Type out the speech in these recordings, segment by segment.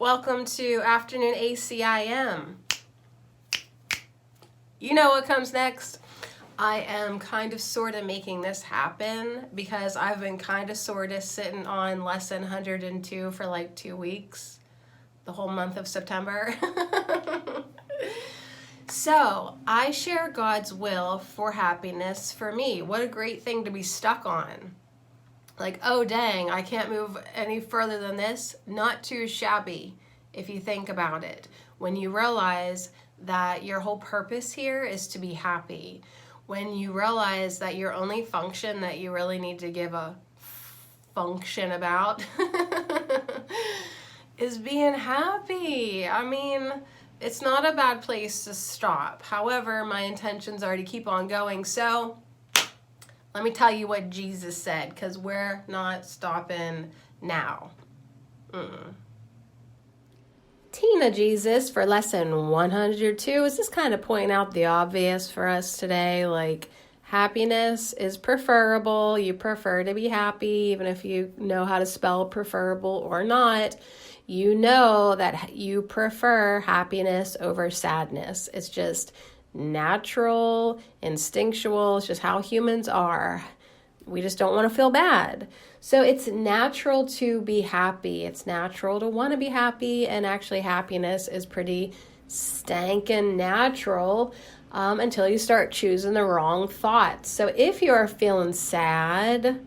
Welcome to Afternoon ACIM. You know what comes next? I am kind of sort of making this happen because I've been kind of sort of sitting on lesson 102 for like 2 weeks, the whole month of September. So I share God's will for happiness for me. What a great thing to be stuck on. Like, oh dang, I can't move any further than this. Not too shabby if you think about it. When you realize that your whole purpose here is to be happy. When you realize that your only function that you really need to give a function about is being happy. I mean, it's not a bad place to stop. However, my intentions are to keep on going. So let me tell you what Jesus said, because we're not stopping now. Tina Jesus for lesson 102 is just kind of pointing out the obvious for us today. Like, happiness is preferable. You prefer to be happy, even if you know how to spell preferable or not. You know that you prefer happiness over sadness. It's just natural, instinctual. It's just how humans are. We just don't want to feel bad. So it's natural to be happy. It's natural to want to be happy. And actually happiness is pretty stankin' natural until you start choosing the wrong thoughts. So if you're feeling sad,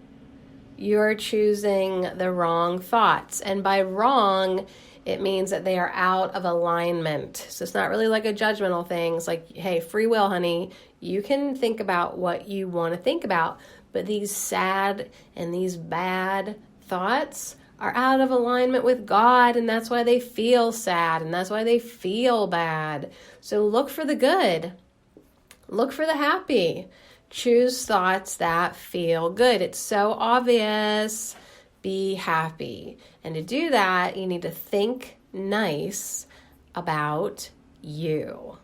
you're choosing the wrong thoughts. And by wrong, it means that they are out of alignment. So it's not really like a judgmental thing. It's like, hey, free will, honey. You can think about what you want to think about. But these sad and these bad thoughts are out of alignment with God. And that's why they feel sad. And that's why they feel bad. So look for the good. Look for the happy. Choose thoughts that feel good. It's so obvious. Be happy. And to do that, you need to think nice about you.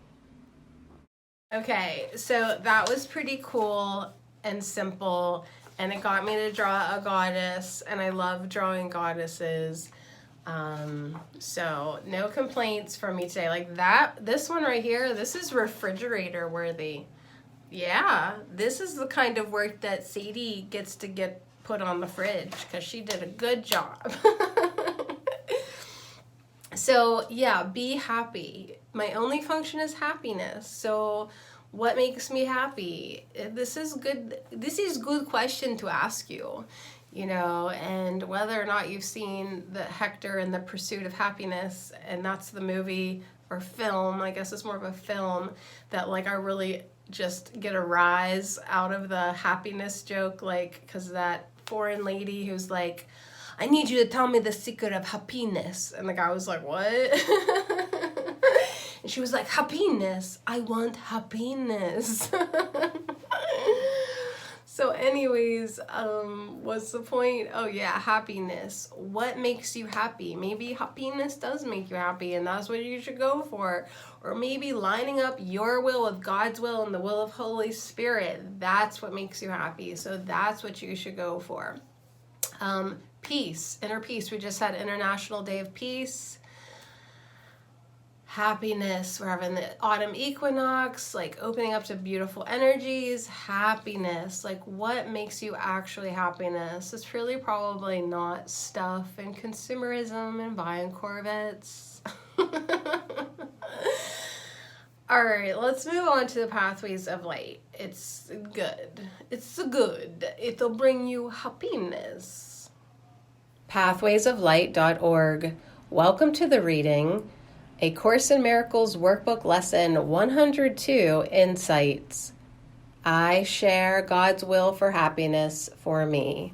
Okay, so that was pretty cool and simple, and it got me to draw a goddess, and I love drawing goddesses. So no complaints from me today. Like that, this one right here, this is refrigerator worthy. Yeah, this is the kind of work that Sadie gets to get put on the fridge because she did a good job. So yeah, be happy. My only function is happiness. So what makes me happy? This is good question to ask you, you know, and whether or not you've seen the Hector and the Pursuit of Happiness, and that's the movie or film, I guess it's more of a film, that like I really just get a rise out of the happiness joke, like, because that foreign lady who's like, I need you to tell me the secret of happiness. And the guy was like, what? And she was like, happiness. I want happiness. So anyways, what's the point? Oh yeah, happiness. What makes you happy? Maybe happiness does make you happy, and that's what you should go for. Or maybe lining up your will with God's will and the will of Holy Spirit. That's what makes you happy. So that's what you should go for. Peace, inner peace. We just had International Day of Peace. Happiness. We're having the autumn equinox, like opening up to beautiful energies. Happiness. Like what makes you actually happiness? It's really probably not stuff and consumerism and buying Corvettes. All right, let's move on to the pathways of light. It's good. It's good. It'll bring you happiness. Pathwaysoflight.org. Welcome to the reading. A Course in Miracles Workbook Lesson 102, Insights. I share God's will for happiness for me.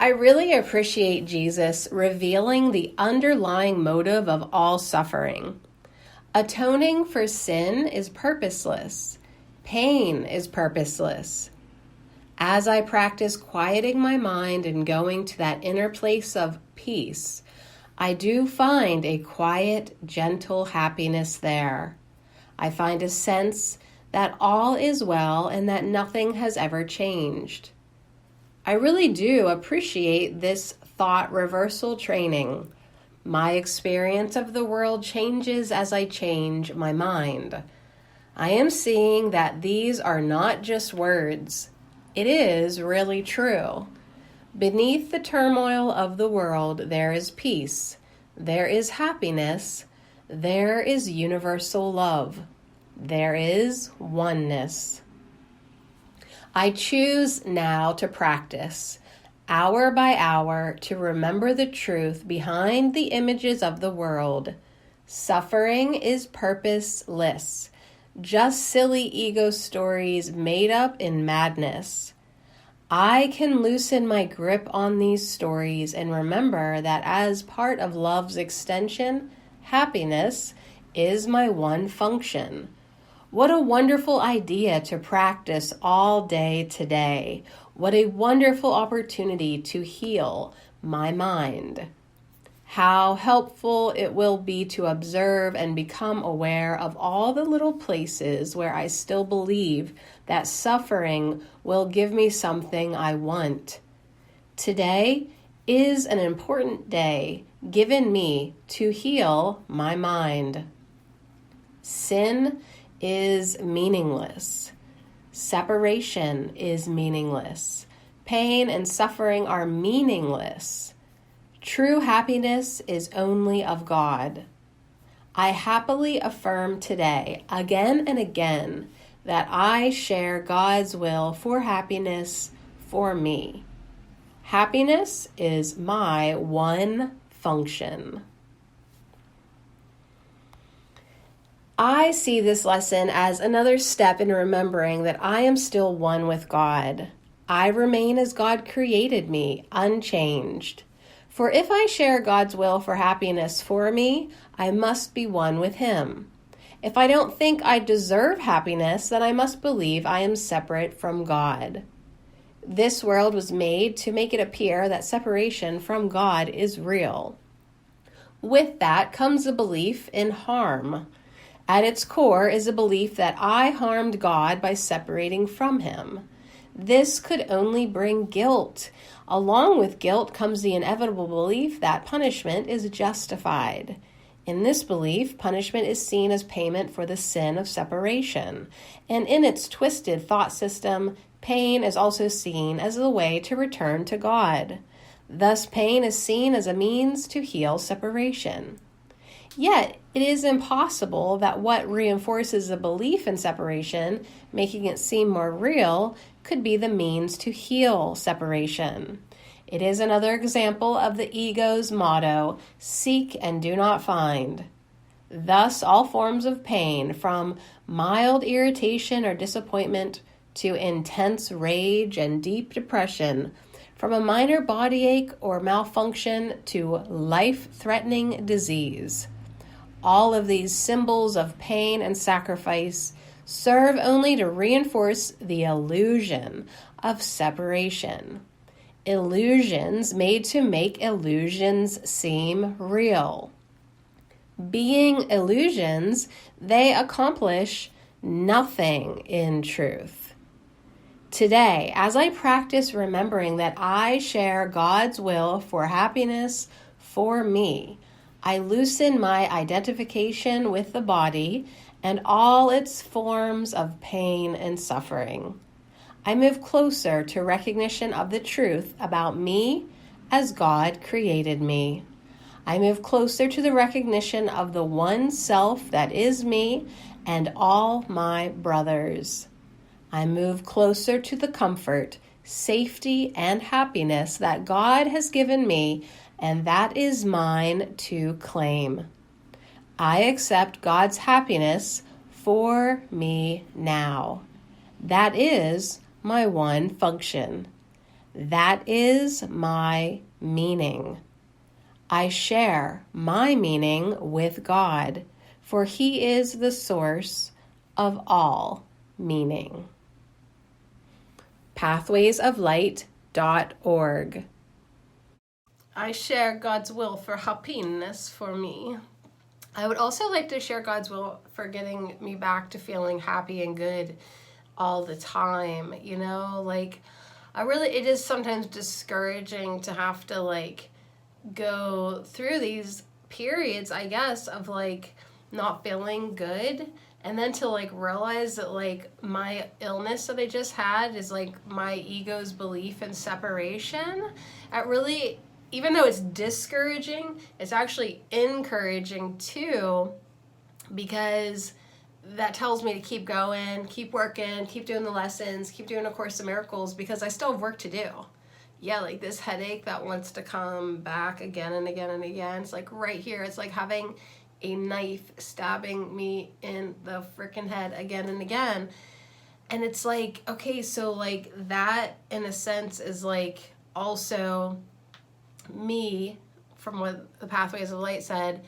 I really appreciate Jesus revealing the underlying motive of all suffering. Atoning for sin is purposeless. Pain is purposeless. As I practice quieting my mind and going to that inner place of peace, I do find a quiet, gentle happiness there. I find a sense that all is well and that nothing has ever changed. I really do appreciate this thought reversal training. My experience of the world changes as I change my mind. I am seeing that these are not just words. It is really true. Beneath the turmoil of the world, there is peace. There is happiness. There is universal love. There is oneness. I choose now to practice, hour by hour, to remember the truth behind the images of the world. Suffering is purposeless, just silly ego stories made up in madness. I can loosen my grip on these stories and remember that as part of love's extension, happiness is my one function. What a wonderful idea to practice all day today. What a wonderful opportunity to heal my mind. How helpful it will be to observe and become aware of all the little places where I still believe that suffering will give me something I want. Today is an important day given me to heal my mind. Sin is meaningless. Separation is meaningless. Pain and suffering are meaningless. True happiness is only of God. I happily affirm today, again and again, that I share God's will for happiness for me. Happiness is my one function. I see this lesson as another step in remembering that I am still one with God. I remain as God created me, unchanged. For if I share God's will for happiness for me, I must be one with Him. If I don't think I deserve happiness, then I must believe I am separate from God. This world was made to make it appear that separation from God is real. With that comes a belief in harm. At its core is a belief that I harmed God by separating from Him. This could only bring guilt. Along with guilt comes the inevitable belief that punishment is justified. In this belief, punishment is seen as payment for the sin of separation. And in its twisted thought system, pain is also seen as the way to return to God. Thus, pain is seen as a means to heal separation. Yet, it is impossible that what reinforces a belief in separation, making it seem more real, could be the means to heal separation. It is another example of the ego's motto, seek and do not find. Thus, all forms of pain, from mild irritation or disappointment to intense rage and deep depression, from a minor body ache or malfunction to life-threatening disease. All of these symbols of pain and sacrifice serve only to reinforce the illusion of separation. Illusions made to make illusions seem real. Being illusions, they accomplish nothing in truth. Today, as I practice remembering that I share God's will for happiness for me, I loosen my identification with the body and all its forms of pain and suffering. I move closer to recognition of the truth about me as God created me. I move closer to the recognition of the one self that is me and all my brothers. I move closer to the comfort, safety, and happiness that God has given me, and that is mine to claim. I accept God's happiness for me now. That is my one function. That is my meaning. I share my meaning with God, for He is the source of all meaning. pathwaysoflight.org. I share God's will for happiness for me. I would also like to share God's will for getting me back to feeling happy and good all the time. You know, like, it is sometimes discouraging to have to, like, go through these periods, I guess, of like not feeling good, and then to like realize that like my illness that I just had is like my ego's belief in separation. It really, even though it's discouraging, it's actually encouraging too, because that tells me to keep going, keep working, keep doing the lessons, keep doing A Course in Miracles, because I still have work to do. Yeah, like this headache that wants to come back again and again and again. It's like right here. It's like having a knife stabbing me in the freaking head again and again. And it's like, okay, so like that in a sense is like also me, from what the Pathways of Light said,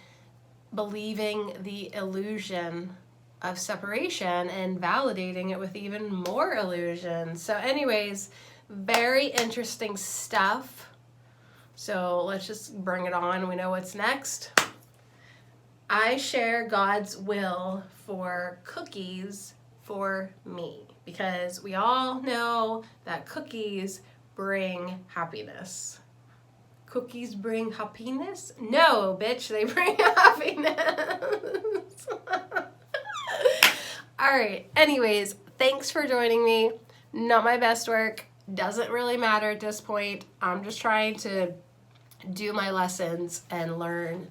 believing the illusion of separation and validating it with even more illusion. So anyways, very interesting stuff. So let's just bring it on. We know what's next. I share God's will for cookies for me, because we all know that cookies bring happiness. Cookies bring happiness? No, bitch, they bring happiness. All right, anyways, thanks for joining me. Not my best work. Doesn't really matter at this point. I'm just trying to do my lessons and learn.